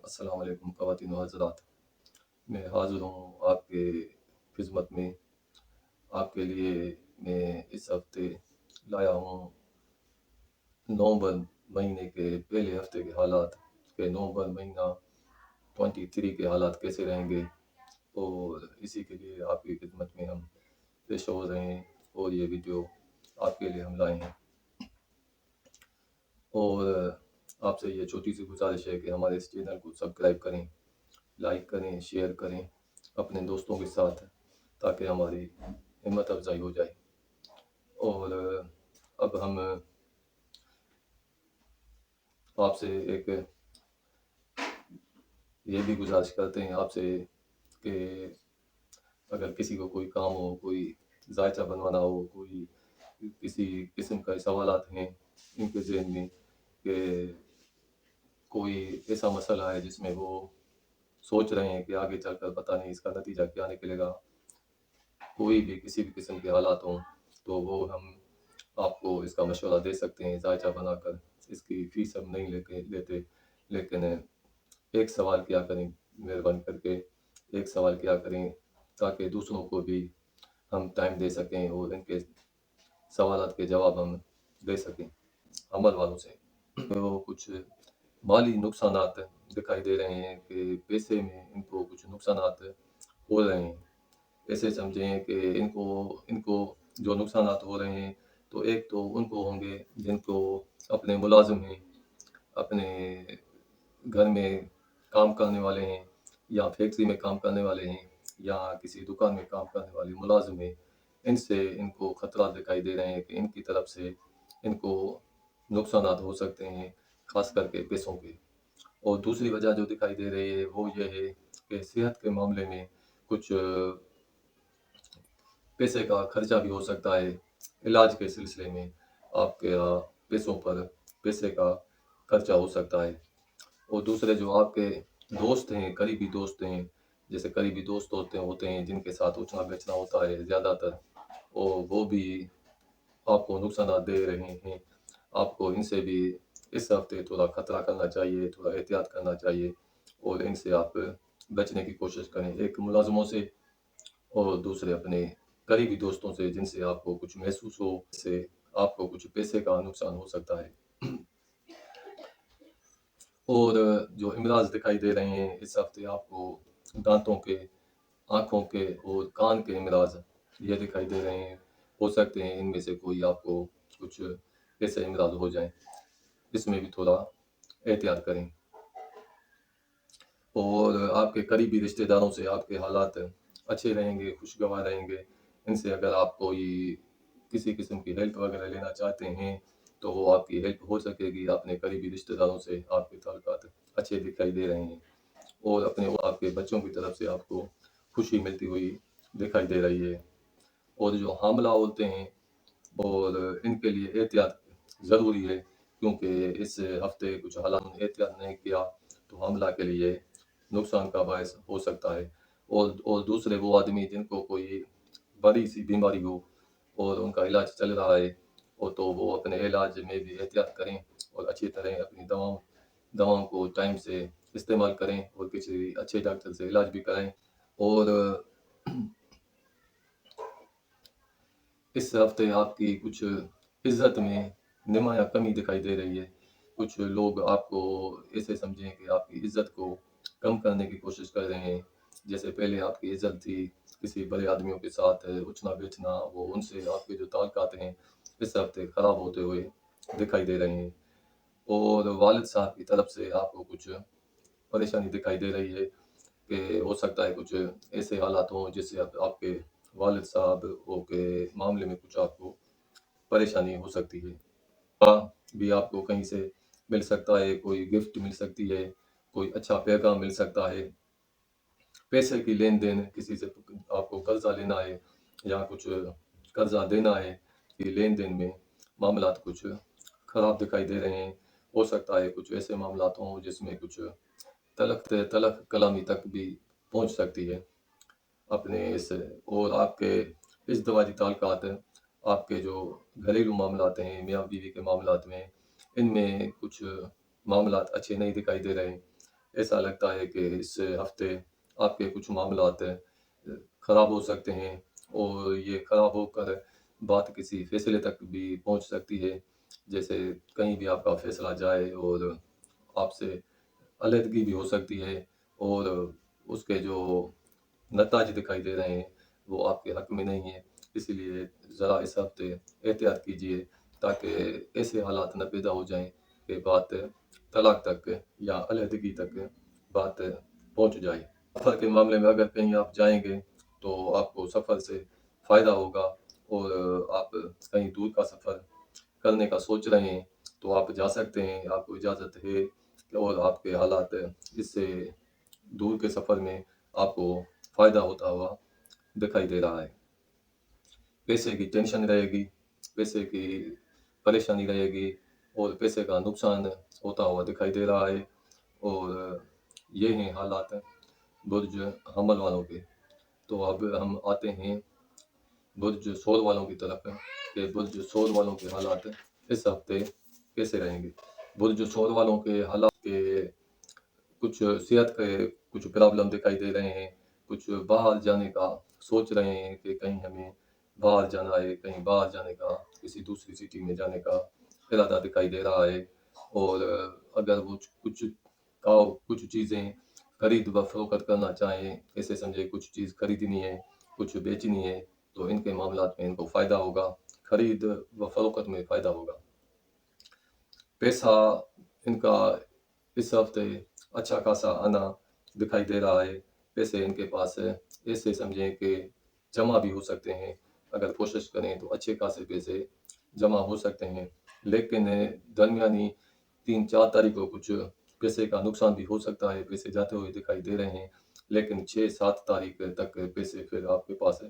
अस्सलाम वालेकुम ख़वातीन व हज़रात। मैं हाज़िर हूँ आपके खिदमत में। आपके लिए मैं इस हफ़्ते लाया हूँ नवंबर महीने के पहले हफ़्ते के हालात कि नवंबर महीना 23 के हालात कैसे रहेंगे, और इसी के लिए आपकी खिदमत में हम पेश हो रहे हैं और ये वीडियो आपके लिए हम लाए हैं। और आपसे ये छोटी सी गुजारिश है कि हमारे इस चैनल को सब्सक्राइब करें, लाइक करें, शेयर करें अपने दोस्तों के साथ, ताकि हमारी हिम्मत अफजाई हो जाए। और अब हम आपसे एक ये भी गुजारिश करते हैं आपसे कि अगर किसी को कोई काम हो, कोई जायचा बनवाना हो, कोई किसी किस्म का सवालात हैं इनके ज़हन में कि कोई ऐसा मसला है जिसमें वो सोच रहे हैं कि आगे चलकर पता नहीं इसका नतीजा क्या निकलेगा, कोई भी किसी भी किस्म के हालात हों, तो वो हम आपको इसका मशवरा दे सकते हैं जायचा बनाकर। इसकी फ़ीस हम नहीं लेते, लेकिन एक सवाल किया करें, मेहरबानी करके एक सवाल किया करें, ताकि दूसरों को भी हम टाइम दे सकें और इनके सवालात के जवाब हम दे सकें अमल वालों से। तो कुछ माली नुकसानात दिखाई दे रहे हैं कि पैसे में इनको कुछ नुकसानात हो रहे हैं। ऐसे समझें कि इनको इनको जो नुकसानात हो रहे हैं, तो एक तो उनको होंगे जिनको अपने मुलाज़िम हैं, अपने घर में काम करने वाले हैं, या फैक्ट्री में काम करने वाले हैं, या किसी दुकान में काम करने वाले मुलाज़िम हैं। इनसे इनको खतरा दिखाई दे रहे हैं कि इनकी तरफ से इनको नुकसानात हो सकते हैं, ख़ास करके पैसों के। और दूसरी वजह जो दिखाई दे रही है वो ये है कि सेहत के मामले में कुछ पैसे का खर्चा भी हो सकता है। इलाज के सिलसिले में आपके पैसों पर पैसे का खर्चा हो सकता है। और दूसरे जो आपके दोस्त हैं, करीबी दोस्त हैं, जैसे करीबी दोस्त होते हैं जिनके साथ उठना-बैठना होता है ज़्यादातर, और वो भी आपको नुकसानात दे रहे हैं। आपको इनसे भी इस हफ़्ते थोड़ा खतरा करना चाहिए, थोड़ा एहतियात करना चाहिए, और इनसे आप बचने की कोशिश करें। एक मुलाज़िमों से और दूसरे अपने करीबी दोस्तों से जिनसे आपको कुछ महसूस हो, इससे आपको कुछ पैसे का नुकसान हो सकता है। और जो अमराज़ दिखाई दे रहे हैं इस हफ़्ते आपको दाँतों के, आँखों के और कान के अमराज़ ये दिखाई दे रहे हैं। हो सकते हैं इनमें से कोई आपको कुछ ऐसे अमराज़ हो जाएँ, इसमें भी थोड़ा एहतियात करें। और आपके करीबी रिश्तेदारों से आपके हालात अच्छे रहेंगे, खुशगवार रहेंगे। इनसे अगर आप कोई किसी किस्म की हेल्प वगैरह लेना चाहते हैं, तो वो आपकी हेल्प हो सकेगी। अपने करीबी रिश्तेदारों से आपके ताल्लुकात अच्छे दिखाई दे रहे हैं, और अपने और आपके बच्चों की तरफ से आपको खुशी मिलती हुई दिखाई दे रही है। और जो हामला औरतें हैं, और इनके लिए एहतियात ज़रूरी है, क्योंकि इस हफ़्ते कुछ हालात में एहतियात नहीं किया तो हमला के लिए नुकसान का बायस हो सकता है। और दूसरे वो आदमी जिनको कोई बड़ी-सी बीमारी हो और उनका इलाज चल रहा है, और तो वो अपने इलाज में भी एहतियात करें और अच्छी तरह अपनी दवाओं दवाओं को टाइम से इस्तेमाल करें, और किसी अच्छे डॉक्टर से इलाज भी कराएँ। और इस हफ़्ते आपकी कुछ इज़्ज़त में नुमायाँ कमी दिखाई दे रही है। कुछ लोग आपको ऐसे समझें कि आपकी इज़्ज़त को कम करने की कोशिश कर रहे हैं। जैसे पहले आपकी इज़्ज़त थी किसी बड़े आदमियों के साथ उठना-बैठना, वो उनसे आपके जो ताल्लुकात हैं, इस हफ़्ते ख़राब होते हुए दिखाई दे रहे हैं। और वालिद साहब की तरफ से आपको कुछ परेशानी दिखाई दे रही है कि हो सकता है कुछ ऐसे हालात हों जिससे आपके वालिद साहब ओ के मामले में कुछ आपको परेशानी हो सकती है। भी आपको कहीं से मिल सकता है, कोई गिफ्ट मिल सकती है, कोई अच्छा पैगाम मिल सकता है। पैसे की लेन-देन किसी से आपको कर्ज़ा लेना है या कुछ कर्ज़ा देना है, कि लेन-देन में मामलात कुछ ख़राब दिखाई दे रहे हैं। हो सकता है कुछ ऐसे मामलात हों जिसमें कुछ तलख़ कलामी तक भी पहुँच सकती है। अपने इस और आपके इज़्दिवाजी ताल्लुकात, आपके जो घरेलू मामलात हैं, मियाँ-बीवी के मामलात में, इनमें कुछ मामलात अच्छे नहीं दिखाई दे रहे हैं। ऐसा लगता है कि इस हफ्ते आपके कुछ मामलात खराब हो सकते हैं और ये खराब होकर बात किसी फैसले तक भी पहुंच सकती है। जैसे कहीं भी आपका फैसला जाए और आपसे अलहदगी भी हो सकती है और उसके जो नताज दिखाई दे रहे हैं वो आपके हक में नहीं है। इसीलिए ज़रा इस हफ्ते एहतियात कीजिए ताकि ऐसे हालात न पैदा हो जाएं कि बात तलाक तक या अलहदगी तक बात पहुंच जाए। सफ़र के मामले में अगर कहीं आप जाएंगे तो आपको सफ़र से फ़ायदा होगा और आप कहीं दूर का सफ़र करने का सोच रहे हैं तो आप जा सकते हैं, आपको इजाज़त है और आपके हालात इससे दूर के सफ़र में आपको फ़ायदा होता हुआ दिखाई दे रहा है। पैसे की टेंशन रहेगी, पैसे की परेशानी रहेगी और पैसे का नुकसान होता हुआ दिखाई दे रहा है और ये हैं हालात बुर्ज हमल वालों के। तो अब हम आते हैं बुर्ज शोर वालों की तरफ कि बुर्ज शोर वालों के हालात इस हफ्ते कैसे रहेंगे। बुर्ज शोर वालों के हालात के कुछ सेहत के कुछ प्रॉब्लम दिखाई दे रहे हैं, कुछ बाहर जाने का सोच रहे हैं कि कहीं हमें बाहर जाना है, कहीं बाहर जाने का, किसी दूसरी सिटी में जाने का इरादा दिखाई दे रहा है और अगर वो कुछ चीज़ें खरीद व फरोख्त करना चाहें, ऐसे समझे कुछ चीज़ खरीदनी है, कुछ बेचनी है, तो इनके मामलात में इनको फ़ायदा होगा, खरीद व फरोख्त में फ़ायदा होगा। पैसा इनका इस हफ्ते अच्छा खासा आना दिखाई दे रहा है। पैसे इनके पास ऐसे समझें कि जमा भी हो सकते हैं। अगर कोशिश करें तो अच्छे खासे पैसे जमा हो सकते हैं। लेकिन दरमियानी 3-4 तारीख को कुछ पैसे का नुकसान भी हो सकता है। पैसे जाते हुए दिखाई दे रहे हैं। लेकिन 6-7 तारीख तक पैसे फिर आपके पास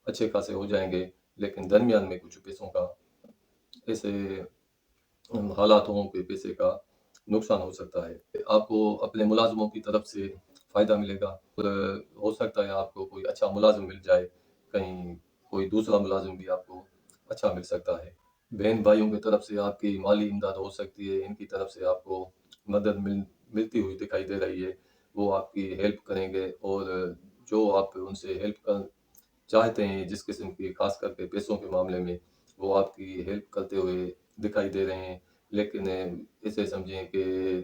अच्छे खासे हो जाएँगे। लेकिन दरमियान में कुछ पैसों का ऐसे हालात हों कि पैसे का नुकसान हो सकता है। आपको अपने मुलाज़िमों की तरफ से फ़ायदा मिलेगा और हो सकता है आपको कोई अच्छा मुलाज़िम मिल जाए, कहीं कोई दूसरा मुलाज़िम भी आपको अच्छा मिल सकता है। बहन-भाइयों की तरफ से आपकी माली इमदाद हो सकती है, इनकी तरफ से आपको मदद मिलती हुई दिखाई दे रही है। वो आपकी हेल्प करेंगे और जो आप उनसे हेल्प चाहते हैं, जिस किस्म की ख़ास करके पैसों के मामले में, वो आपकी हेल्प करते हुए दिखाई दे रहे हैं। लेकिन इसे समझें कि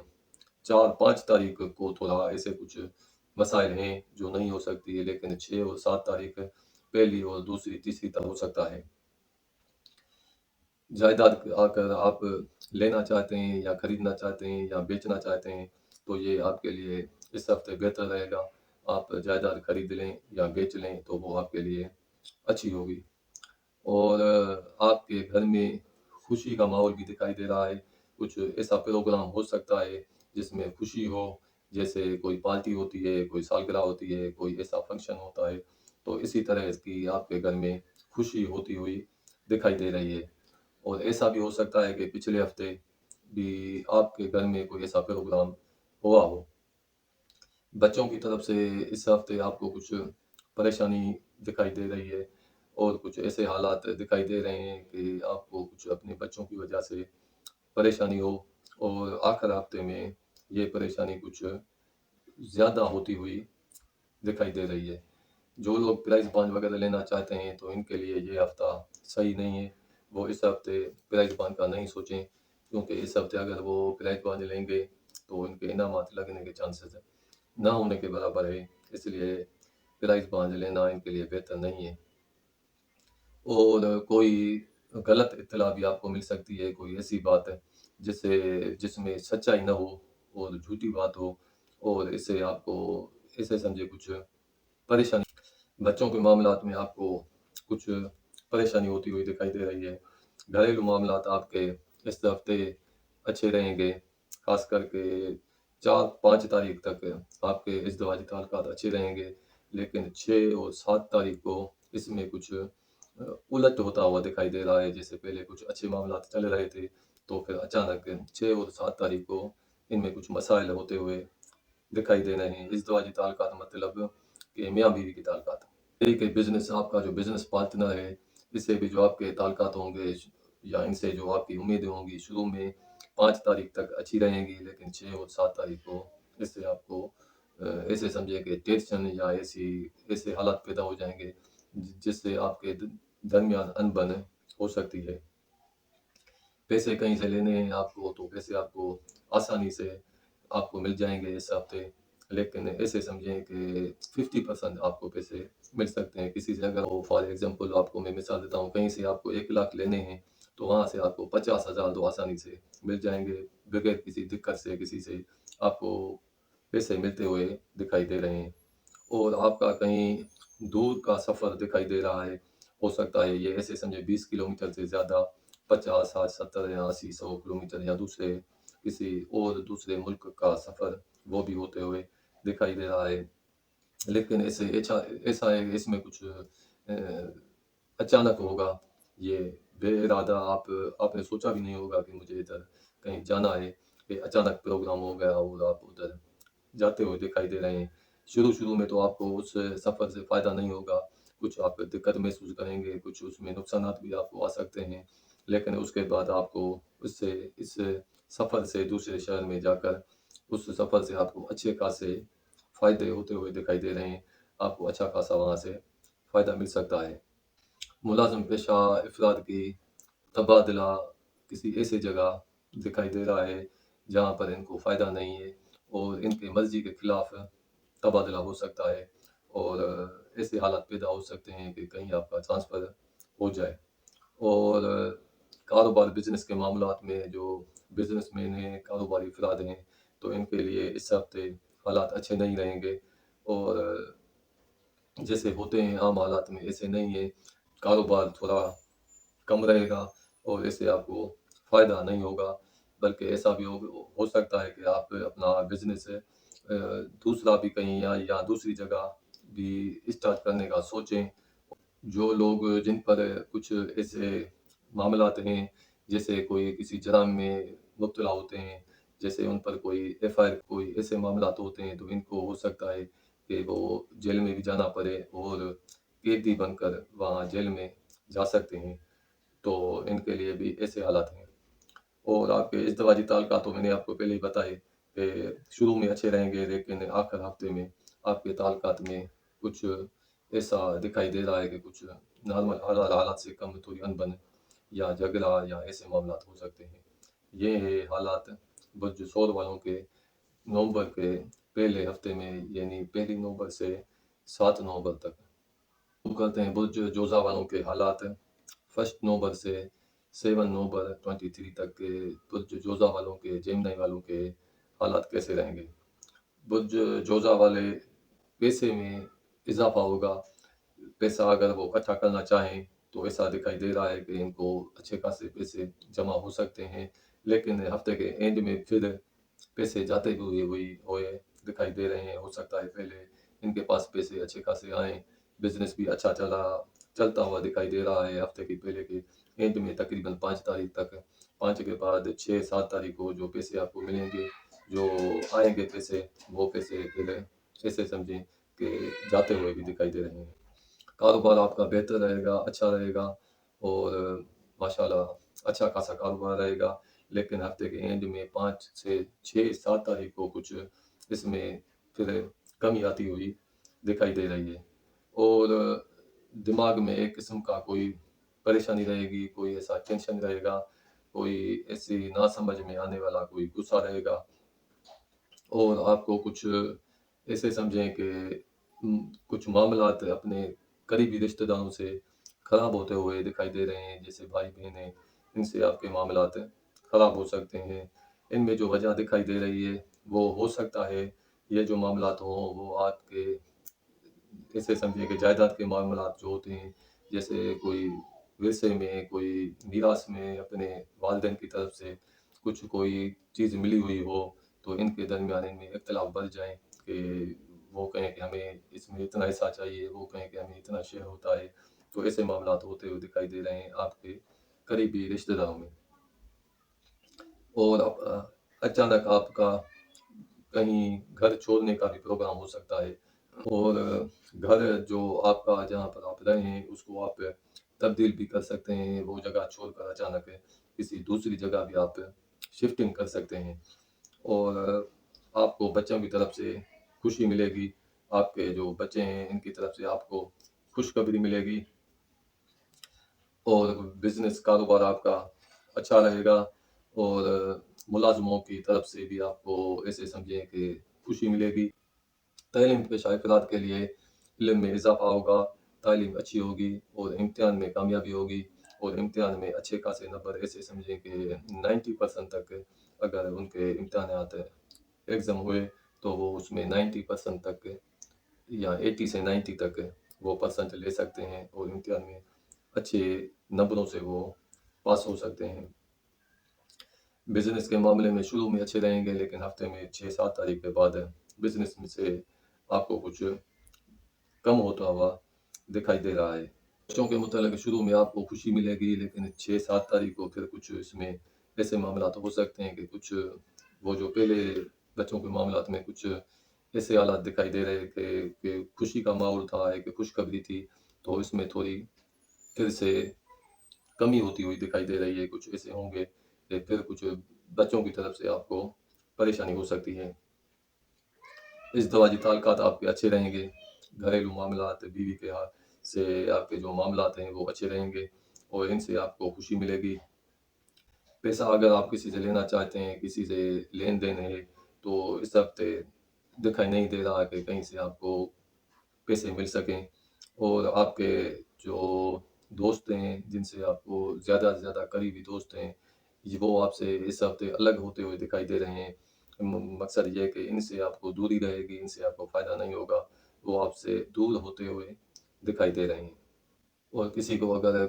4-5 तारीख को थोड़ा ऐसे कुछ मसाइल हैं जो नहीं हो सकती है, लेकिन 6 और 7 तारीख पहली और दूसरी, तीसरी तरफ हो सकता है। जायदाद अगर आप लेना चाहते हैं या खरीदना चाहते हैं या बेचना चाहते हैं, तो ये आपके लिए इस हफ्ते बेहतर रहेगा। आप जायदाद खरीद लें या बेच लें, तो वो आपके लिए अच्छी होगी। और आपके घर में खुशी का माहौल भी दिखाई दे रहा है। कुछ ऐसा प्रोग्राम हो सकता है जिसमें खुशी हो, जैसे कोई पार्टी होती है, कोई सालगिरह होती है, कोई ऐसा फंक्शन होता है, तो इसी तरह की आपके घर में खुशी होती हुई दिखाई दे रही है। और ऐसा भी हो सकता है कि पिछले हफ्ते भी आपके घर में कोई ऐसा प्रोग्राम हुआ हो। बच्चों की तरफ से इस हफ्ते आपको कुछ परेशानी दिखाई दे रही है और कुछ ऐसे हालात दिखाई दे रहे हैं कि आपको कुछ अपने बच्चों की वजह से परेशानी हो और आखिर हफ्ते में ये परेशानी कुछ ज़्यादा होती हुई दिखाई दे रही है। जो लोग प्राइज़ बॉन्ड वगैरह लेना चाहते हैं तो इनके लिए ये हफ्ता सही नहीं है। वो इस हफ्ते प्राइज़ बॉन्ड का नहीं सोचें, क्योंकि इस हफ्ते अगर वो प्राइज़ बॉन्ड लेंगे तो इनके इनामात लगने के चांसेस ना होने के बराबर है। इसलिए प्राइज़ बॉन्ड लेना इनके लिए बेहतर नहीं है। और कोई गलत इत्तला भी आपको मिल सकती है, कोई ऐसी बात है जिसमें सच्चाई ना हो और झूठी बात हो और इससे आपको ऐसे समझिए कुछ परेशानी। बच्चों के मामलात में आपको कुछ परेशानी होती हुई दिखाई दे रही है। घरेलू मामलात आपके इस हफ्ते अच्छे रहेंगे, ख़ास करके 4-5 तारीख तक आपके इज़्दिवाजी ताल्लुकात अच्छे रहेंगे। लेकिन 6 और 7 तारीख को इसमें कुछ उलट होता हुआ दिखाई दे रहा है। जैसे पहले कुछ अच्छे मामलात चल रहे थे, तो फिर अचानक 6 और 7 तारीख को इनमें कुछ मसाइल होते हुए दिखाई दे रहे हैं। इज़्दिवाजी ताल्लुकात मतलब कि मियाँ-बीवी के ताल्लुकात। एक बिज़नेस आपका जो बिज़नेस पार्टनर है, इससे भी जो आपके ताल्लुकात होंगे या इनसे जो आपकी उम्मीदें होंगी, शुरू में 5 तारीख तक अच्छी रहेंगी, लेकिन 6 और 7 तारीख को इससे आपको ऐसे समझिए कि टेंशन या ऐसे हालात पैदा हो जाएँगे जिससे आपके दरमियान अनबन हो सकती है। पैसे कहीं से लेने हैं आपको तो पैसे आपको आसानी से आपको मिल जाएँगे इस हफ़्ते, लेकिन ऐसे समझें कि 50% आपको पैसे मिल सकते हैं किसी से। अगर वो फॉर एग्ज़ाम्पल आपको मैं मिसाल देता हूँ, कहीं से आपको 1 लाख लेने हैं, तो वहाँ से आपको 50,000 तो आसानी से मिल जाएँगे, बगैर किसी दिक्कत से, किसी से आपको पैसे मिलते हुए दिखाई दे रहे हैं। और आपका कहीं दूर का सफ़र दिखाई दे रहा है, हो सकता है ये ऐसे समझे 20 किलोमीटर से ज़्यादा 50, 60, 70 या 80, 100 किलोमीटर या दूसरे मुल्क का सफ़र वो भी होते हुए दिखाई दे रहा है। लेकिन ऐसा है इसमें कुछ अचानक होगा, ये बेइरादा आपने सोचा भी नहीं होगा कि मुझे इधर कहीं जाना है, कि अचानक प्रोग्राम हो गया और आप उधर जाते हुए दिखाई दे रहे हैं। शुरू-शुरू में तो आपको उस सफ़र से फ़ायदा नहीं होगा, कुछ आप दिक्कत महसूस करेंगे, कुछ उसमें नुकसानात भी आपको आ सकते हैं। लेकिन उसके बाद आपको उससे इस सफ़र से दूसरे शहर में जाकर उस सफ़र से आपको अच्छे खासे फ़ायदे होते हुए दिखाई दे रहे हैं। आपको अच्छा खासा वहाँ से फ़ायदा मिल सकता है। मुलाज़िम पेशा अफ़राद की तबादला किसी ऐसी जगह दिखाई दे रहा है, जहाँ पर इनको फ़ायदा नहीं है और इनकी मर्ज़ी के खिलाफ़ तबादला हो सकता है और ऐसे हालात पैदा हो सकते हैं कि कहीं आपका ट्रांसफ़र हो जाए। और कारोबार बिज़नेस के मामलात में जो बिज़नेसमैन हैं, कारोबारी अफ़राद हैं, तो इनके लिए इस हफ़्ते हालात अच्छे नहीं रहेंगे और जैसे होते हैं आम हालात में ऐसे नहीं है, कारोबार थोड़ा कम रहेगा और इससे आपको फ़ायदा नहीं होगा, बल्कि ऐसा भी हो सकता है कि आप अपना बिज़नेस दूसरा भी कहीं या दूसरी जगह भी स्टार्ट करने का सोचें। जो लोग जिन पर कुछ ऐसे मामलात हैं, जैसे कोई किसी जुर्म में मुब्तला होते हैं, जैसे उन पर कोई एफ़आईआर कोई ऐसे मामलात होते हैं, तो इनको हो सकता है कि वो जेल में भी जाना पड़े और कैदी बनकर वहाँ जेल में जा सकते हैं। तो इनके लिए भी ऐसे हालात हैं। और आपके इज़दवाजी ताल्लुकात तो मैंने आपको पहले ही बताए कि शुरू में अच्छे रहेंगे, लेकिन आखिर हफ़्ते में आपके ताल्लुकात में कुछ ऐसा दिखाई दे रहा है कि कुछ नॉर्मल हालात से कम थोड़ी अनबन या झगड़ा या ऐसे मामलात हो सकते हैं। ये है हालात बुर्ज शोर वालों के नवंबर के पहले हफ़्ते में, यानी पहली नवंबर से 7 नवंबर तक। शुरू करते हैं बुर्ज जोज़ा वालों के हालात। 1 नवंबर से 7 नवंबर 23 तक के बुर्ज जोज़ा वालों के, जेमिनी वालों के हालात कैसे रहेंगे। बुर्ज जोज़ा वाले पैसे में इज़ाफ़ा होगा। पैसा अगर वो इकट्ठा करना चाहें, तो ऐसा दिखाई दे रहा है कि इनको अच्छे खासे पैसे जमा हो सकते हैं। लेकिन हफ़्ते के एंड में फिर पैसे जाते हुए दिखाई दे रहे हैं। हो सकता है पहले इनके पास पैसे अच्छे खासे आएँ, बिज़नेस भी अच्छा चलता हुआ दिखाई दे रहा है हफ़्ते के पहले के एंड में तकरीबन 5 तारीख तक। 5 के बाद 6-7 तारीख को जो पैसे आपको मिलेंगे, जो आएँगे पैसे, वो पैसे फिर ऐसे समझें कि जाते हुए भी दिखाई दे रहे हैं। कारोबार आपका बेहतर रहेगा, अच्छा रहेगा और माशाल्लाह अच्छा खासा कारोबार रहेगा। लेकिन हफ़्ते के एंड में 5 से 6-7 तारीख को कुछ इसमें फिर कमी आती हुई दिखाई दे रही है। और दिमाग में एक किस्म का कोई परेशानी रहेगी, कोई ऐसा टेंशन रहेगा, कोई ऐसी ना समझ में आने वाला कोई गुस्सा रहेगा। और आपको कुछ ऐसे समझें कि कुछ मामलात अपने करीबी रिश्तेदारों से ख़राब होते हुए दिखाई दे रहे हैं, जैसे भाई-बहन हैं, इनसे आपके मामलात ख़राब हो सकते हैं। इनमें जो वजह दिखाई दे रही है, वो हो सकता है ये जो मामलात हों, वो आपके ऐसे समझिए कि जायदाद के मामलात जो होते हैं, जैसे कोई विरसे में, कोई मीरास में अपने वालिदैन की तरफ से कुछ कोई चीज़ मिली हुई हो, तो इनके दरमियान इनमें इख्तिलाफ़ बढ़ जाएँ कि वो कहें कि हमें इसमें इतना हिस्सा चाहिए, वो कहें कि हमें इतना शेयर होता है। तो ऐसे मामलात होते हुए दिखाई दे रहे हैं आपके करीबी रिश्तेदारों में। और अचानक आपका कहीं घर छोड़ने का भी प्रोग्राम हो सकता है। और घर जो आपका जहाँ पर आप रहे हैं, उसको आप तब्दील भी कर सकते हैं। वो जगह छोड़कर अचानक किसी दूसरी जगह भी आप शिफ्टिंग कर सकते हैं। और آپ کو بچوں کی طرف سے خوشی ملے گی، آپ کے جو بچے ہیں ان کی طرف سے آپ کو خوشخبری ملے گی، اور بزنس کاروبار آپ کا اچھا رہے گا، اور ملازموں کی طرف سے بھی آپ کو ایسے سمجھیں کہ خوشی ملے گی۔ تعلیم پیشہ افراد کے لیے علم میں اضافہ ہوگا، تعلیم اچھی ہوگی اور امتحان میں کامیابی ہوگی، اور امتحان میں اچھے خاصے نمبر ایسے سمجھیں کہ 90% تک اگر ان کے امتحانات ایگزام ہوئے تو وہ اس میں 90% تک یا 80 سے 90 تک وہ پرسنٹ لے سکتے ہیں، اور امتحان میں اچھے نمبروں سے وہ پاس ہو سکتے ہیں۔ بزنس کے معاملے میں شروع میں اچھے رہیں گے، لیکن ہفتے میں 6-7 تاریخ کے بعد بزنس میں سے آپ کو کچھ کم ہوتا ہوا دکھائی دے رہا ہے۔ بچوں کے متعلق شروع میں آپ کو خوشی ملے گی، لیکن 6-7 تاریخ کو پھر کچھ اس میں ایسے معاملات ہو سکتے ہیں کہ کچھ وہ جو پہلے بچوں کے معاملات میں کچھ ایسے حالات دکھائی دے رہے کہ خوشی کا ماحول تھا، کہ خوشخبری تھی، تو اس میں تھوڑی پھر سے کمی ہوتی ہوئی دکھائی دے رہی ہے۔ کچھ ایسے ہوں گے کہ پھر کچھ بچوں کی طرف سے آپ کو پریشانی ہو سکتی ہے۔ ازدواجی تعلقات آپ کے اچھے رہیں گے، گھریلو معاملات، بیوی کے ہاتھ سے آپ کے جو معاملات ہیں وہ اچھے رہیں گے، اور ان سے آپ کو خوشی ملے گی۔ پیسہ اگر آپ کسی سے لینا چاہتے ہیں، کسی سے لین دین ہے، تو اس ہفتے دکھائی نہیں دے رہا کہ کہیں سے آپ کو پیسے مل سکیں، اور آپ کے جو دوست ہیں جن سے آپ کو زیادہ سے زیادہ قریبی دوست ہیں، وہ آپ سے اس ہفتے الگ ہوتے ہوئے دکھائی دے رہے ہیں۔ مقصد یہ ہے کہ ان سے آپ کو دوری رہے گی، ان سے آپ کو فائدہ نہیں ہوگا، وہ آپ سے دور ہوتے ہوئے دکھائی دے رہے ہیں۔ اور کسی کو اگر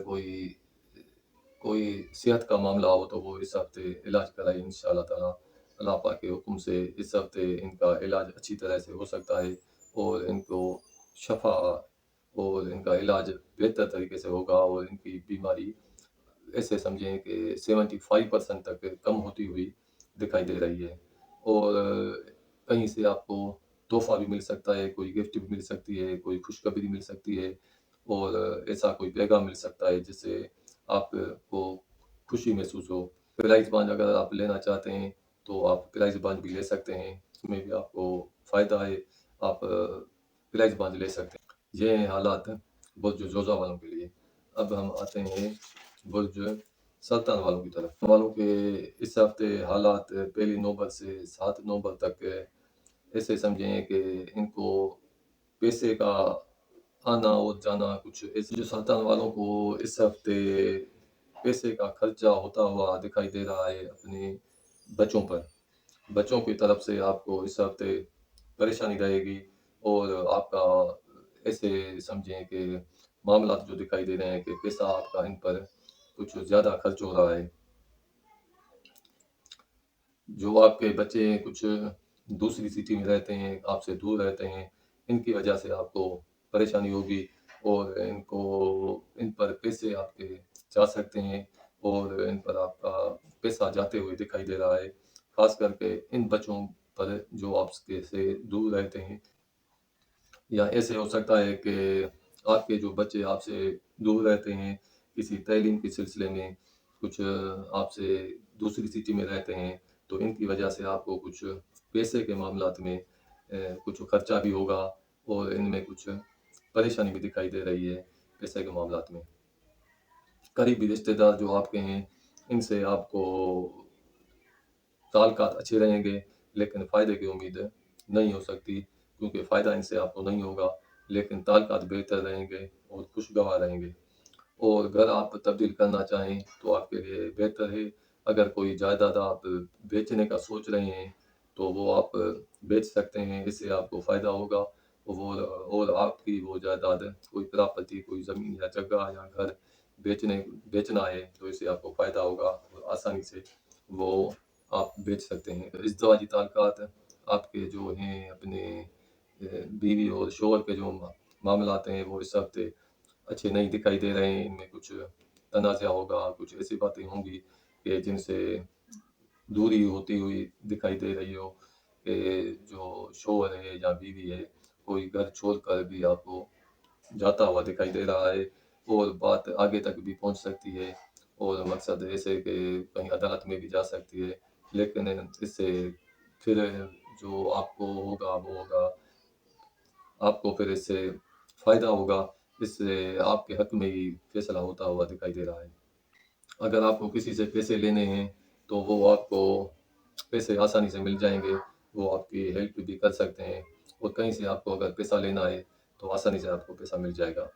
کوئی صحت کا معاملہ ہو تو وہ اس ہفتے علاج کرائے انشاءاللہ تعالیٰ۔ اللہ پاک کے حکم سے اس ہفتے ان کا علاج اچھی طرح سے ہو سکتا ہے، اور ان کو شفا اور ان کا علاج بہتر طریقے سے ہوگا، اور ان کی بیماری ایسے سمجھیں کہ 75% تک کم ہوتی ہوئی دکھائی دے رہی ہے۔ اور کہیں سے آپ کو تحفہ بھی مل سکتا ہے، کوئی گفٹ بھی مل سکتی ہے، کوئی خوشخبری مل سکتی ہے، اور ایسا کوئی پیغام مل سکتا ہے جس سے آپ کو خوشی محسوس ہو۔ پرائز بانڈ اگر آپ لینا چاہتے ہیں تو آپ پرائز بانڈ بھی لے سکتے ہیں، اس میں بھی آپ کو فائدہ ہے، آپ پرائز بانڈ لے سکتے ہیں۔ یہ ہیں حالات برج جوزا والوں کے لیے۔ اب ہم آتے ہیں برج سرطان والوں کی طرف۔ والوں کے اس ہفتے حالات پہلی نوبت سے 7 نومبر تک ایسے سمجھیں کہ ان کو پیسے کا آنا اور جانا کچھ ایسے، جو سرطان والوں کو اس ہفتے پیسے کا خرچہ ہوتا ہوا دکھائی دے رہا ہے اپنے بچوں پر۔ بچوں کی طرف سے آپ کو اس ہفتے پریشانی رہے گی، اور آپ کا ایسے سمجھیں کہ معاملات جو دکھائی دے رہے ہیں کہ پیسہ آپ کا ان پر کچھ زیادہ خرچ ہو رہا ہے۔ جو آپ کے بچے کچھ دوسری سٹی میں رہتے ہیں، آپ سے دور رہتے ہیں، ان کی وجہ سے آپ کو پریشانی ہوگی، اور ان پر پیسے آپ کے جا سکتے ہیں، اور ان پر آپ کا پیسہ جاتے ہوئے دکھائی دے رہا ہے، خاص کر کے ان بچوں پر جو آپ کے سے دور رہتے ہیں۔ یا ایسے ہو سکتا ہے کہ آپ کے جو بچے آپ سے دور رہتے ہیں کسی تعلیم کے سلسلے میں، کچھ آپ سے دوسری سٹی میں رہتے ہیں، تو ان کی وجہ سے آپ کو کچھ پیسے کے معاملات میں کچھ خرچہ بھی ہوگا، اور ان میں کچھ پریشانی بھی دکھائی دے رہی ہے پیسے کے معاملات میں۔ قریبی رشتہ دار جو آپ کے ہیں، ان سے آپ کو تعلقات اچھے رہیں گے، لیکن فائدے کی امید نہیں ہو سکتی، کیونکہ فائدہ ان سے آپ کو نہیں ہوگا، لیکن تعلقات بہتر رہیں گے اور خوشگوار رہیں گے۔ اور اگر آپ تبدیل کرنا چاہیں تو آپ کے لیے بہتر ہے۔ اگر کوئی جائیداد آپ بیچنے کا سوچ رہے ہیں تو وہ آپ بیچ سکتے ہیں، اس سے آپ کو فائدہ ہوگا، اور آپ کی وہ جائیداد کوئی پراپرٹی، کوئی زمین یا جگہ یا گھر بیچنا ہے تو اس سے آپ کو فائدہ ہوگا، اور آسانی سے وہ آپ بیچ سکتے ہیں۔ ازدواجی تعلقات آپ کے جو ہیں اپنے بیوی اور شوہر کے جو معاملات ہیں وہ اس ہفتے اچھے نہیں دکھائی دے رہے ہیں، ان میں کچھ تنازع ہوگا، کچھ ایسی باتیں ہوں گی کہ جن سے دوری ہوتی ہوئی دکھائی دے رہی ہو، کہ جو شوہر ہے یا بیوی ہے کوئی گھر چھوڑ کر بھی آپ کو جاتا ہوا دکھائی دے رہا ہے، اور بات آگے تک بھی پہنچ سکتی ہے، اور مقصد ایسے کہ کہیں عدالت میں بھی جا سکتی ہے، لیکن اس سے پھر जो आपको होगा वो होगा, आपको फिर इससे फ़ायदा होगा, इससे आपके हक़ में ही फ़ैसला होता हुआ दिखाई दे रहा है। अगर आपको किसी से पैसे लेने हैं, तो वो आपको पैसे आसानी से मिल जाएँगे, वो आपकी हेल्प भी कर सकते हैं और कहीं से आपको अगर पैसा लेना है, तो आसानी से आपको पैसा मिल जाएगा।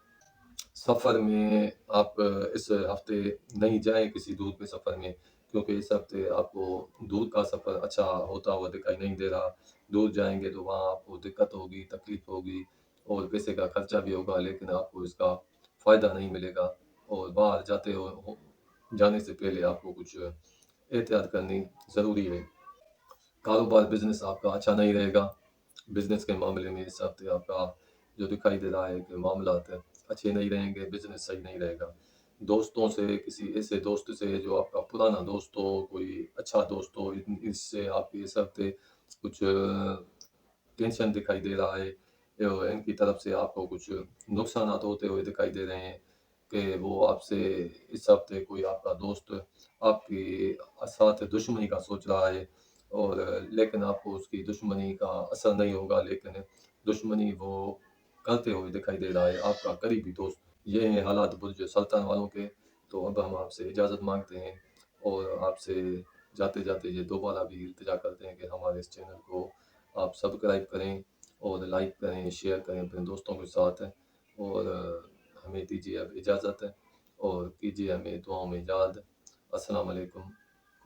सफ़र में आप इस हफ़्ते नहीं जाएँ किसी दूर के सफ़र में, क्योंकि इस हफ़्ते आपको दूर का सफ़र अच्छा होता हुआ दिखाई नहीं दे रहा। दूर जाएँगे तो वहाँ आपको दिक्कत होगी, तकलीफ़ होगी और पैसे का खर्चा भी होगा, लेकिन आपको इसका फ़ायदा नहीं मिलेगा और बाहर जाने से पहले आपको कुछ एहतियात करनी ज़रूरी है। कारोबार बिज़नेस आपका अच्छा नहीं रहेगा। बिज़नेस के मामले में इस हफ़्ते आपका जो दिखाई दे रहा है कि मामलात अच्छे नहीं रहेंगे, बिज़नेस सही नहीं रहेगा। दोस्तों से किसी ऐसे दोस्त से जो आपका पुराना दोस्त हो, कोई अच्छा दोस्त हो, इन इससे आपके इस हफ़्ते कुछ टेंशन दिखाई दे रहा है। इनकी तरफ से आपको कुछ नुकसानात होते हुए दिखाई दे रहे हैं कि वो आपसे इस हफ़्ते कोई आपका दोस्त आपके साथ दुश्मनी का सोच रहा है और लेकिन आपको उसकी दुश्मनी का असर नहीं होगा, लेकिन दुश्मनी वो करते हुए दिखाई दे रहा है, आपका करीबी दोस्त। ये हैं हालात बुर्ज सुल्तान वालों के। तो अब हम आपसे इजाज़त माँगते हैं और आपसे जाते-जाते ये दोबारा भी इल्तिजा करते हैं कि हमारे इस चैनल को आप सब्सक्राइब करें और लाइक करें, शेयर करें अपने दोस्तों के साथ और हमें दीजिए अब इजाज़त और कीजिए हमें दुआओं में याद। अस्सलाम वालेकुम।